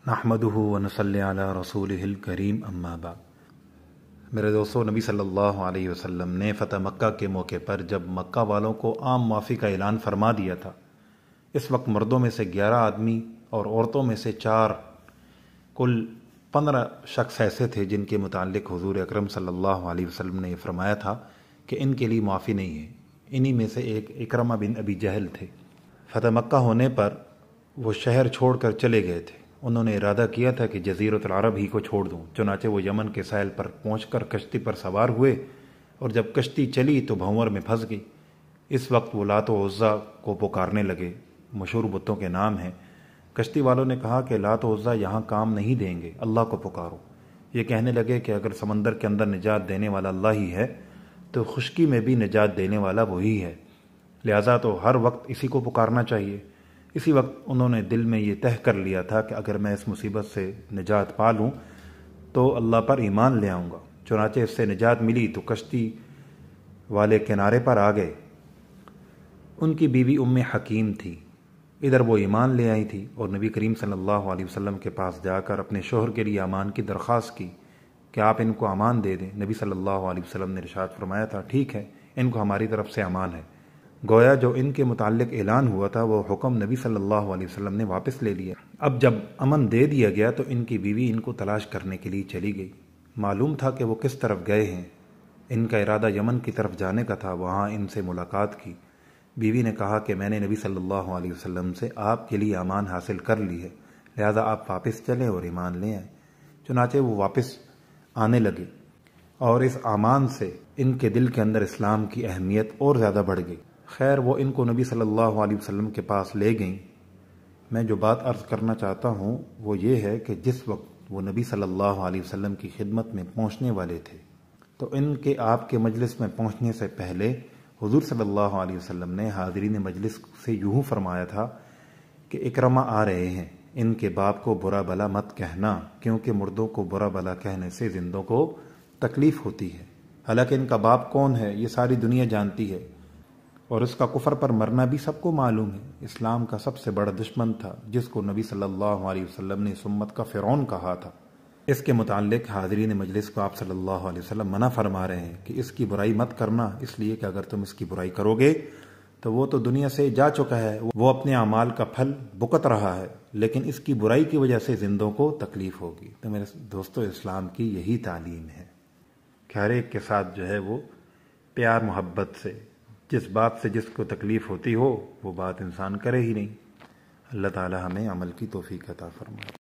نحمدہ ونصلی علی رسولہ الکریم اما بعد۔ میرے دوستو، نبی صلی اللہ علیہ وسلم نے فتح مکہ کے موقع پر جب مکہ والوں کو عام معافی کا اعلان فرما دیا تھا، اس وقت مردوں میں سے 11 آدمی اور عورتوں میں سے 4، کل 15 شخص ایسے تھے جن کے متعلق حضور اکرم صلی اللہ علیہ وسلم نے یہ فرمایا تھا کہ ان کے لیے معافی نہیں ہے۔ انہی میں سے ایک اکرمہ بن ابی جہل تھے۔ فتح مکہ ہونے پر وہ شہر چھوڑ کر چلے گئے تھے۔ انہوں نے ارادہ کیا تھا کہ جزیرۃ العرب ہی کو چھوڑ دوں، چنانچہ وہ یمن کے ساحل پر پہنچ کر کشتی پر سوار ہوئے، اور جب کشتی چلی تو بھنور میں پھنس گئی۔ اس وقت وہ لات و عزیٰ کو پکارنے لگے، مشہور بتوں کے نام ہیں۔ کشتی والوں نے کہا کہ لات و عزیٰ یہاں کام نہیں دیں گے، اللہ کو پکارو۔ یہ کہنے لگے کہ اگر سمندر کے اندر نجات دینے والا اللہ ہی ہے تو خشکی میں بھی نجات دینے والا وہی ہے، لہٰذا تو ہر وقت اسی کو پکارنا چاہیے۔ اسی وقت انہوں نے دل میں یہ طے کر لیا تھا کہ اگر میں اس مصیبت سے نجات پا لوں تو اللہ پر ایمان لے آؤں گا۔ چنانچہ اس سے نجات ملی تو کشتی والے کنارے پر آ گئے۔ ان کی بیوی ام حکیم تھی، ادھر وہ ایمان لے آئی تھی، اور نبی کریم صلی اللہ علیہ وسلم کے پاس جا کر اپنے شوہر کے لیے امان کی درخواست کی کہ آپ ان کو امان دے دیں۔ نبی صلی اللہ علیہ وسلم نے ارشاد فرمایا تھا، ٹھیک ہے، ان کو ہماری طرف سے امان ہے۔ گویا جو ان کے متعلق اعلان ہوا تھا وہ حکم نبی صلی اللہ علیہ وسلم نے واپس لے لیا۔ اب جب امن دے دیا گیا تو ان کی بیوی ان کو تلاش کرنے کے لیے چلی گئی۔ معلوم تھا کہ وہ کس طرف گئے ہیں۔ ان کا ارادہ یمن کی طرف جانے کا تھا۔ وہاں ان سے ملاقات کی۔ بیوی نے کہا کہ میں نے نبی صلی اللہ علیہ وسلم سے آپ کے لیے امان حاصل کر لی ہے، لہذا آپ واپس چلیں اور ایمان لے آئیں۔ چنانچہ وہ واپس آنے لگے، اور اس امان سے ان کے دل کے اندر اسلام کی اہمیت اور زیادہ بڑھ گئی۔ خیر، وہ ان کو نبی صلی اللہ علیہ وسلم کے پاس لے گئیں۔ میں جو بات عرض کرنا چاہتا ہوں وہ یہ ہے کہ جس وقت وہ نبی صلی اللہ علیہ وسلم کی خدمت میں پہنچنے والے تھے تو ان کے آپ کے مجلس میں پہنچنے سے پہلے حضور صلی اللہ علیہ وسلم نے حاضرین مجلس سے یوں فرمایا تھا کہ اکرمہ آ رہے ہیں، ان کے باپ کو برا بلا مت کہنا، کیونکہ مردوں کو برا بلا کہنے سے زندوں کو تکلیف ہوتی ہے۔ حالانکہ ان کا باپ کون ہے یہ ساری دنیا جانتی ہے، اور اس کا کفر پر مرنا بھی سب کو معلوم ہے۔ اسلام کا سب سے بڑا دشمن تھا، جس کو نبی صلی اللہ علیہ وسلم نے اس امت کا فرعون کہا تھا۔ اس کے متعلق حاضرین مجلس کو آپ صلی اللہ علیہ وسلم منع فرما رہے ہیں کہ اس کی برائی مت کرنا، اس لیے کہ اگر تم اس کی برائی کرو گے تو وہ تو دنیا سے جا چکا ہے، وہ اپنے اعمال کا پھل بھگت رہا ہے، لیکن اس کی برائی کی وجہ سے زندوں کو تکلیف ہوگی۔ تو میرے دوستو، اسلام کی یہی تعلیم ہے کہ ہر ایک کے ساتھ جو ہے وہ پیار محبت سے، جس بات سے جس کو تکلیف ہوتی ہو وہ بات انسان کرے ہی نہیں۔ اللہ تعالی ہمیں عمل کی توفیق عطا فرمائے۔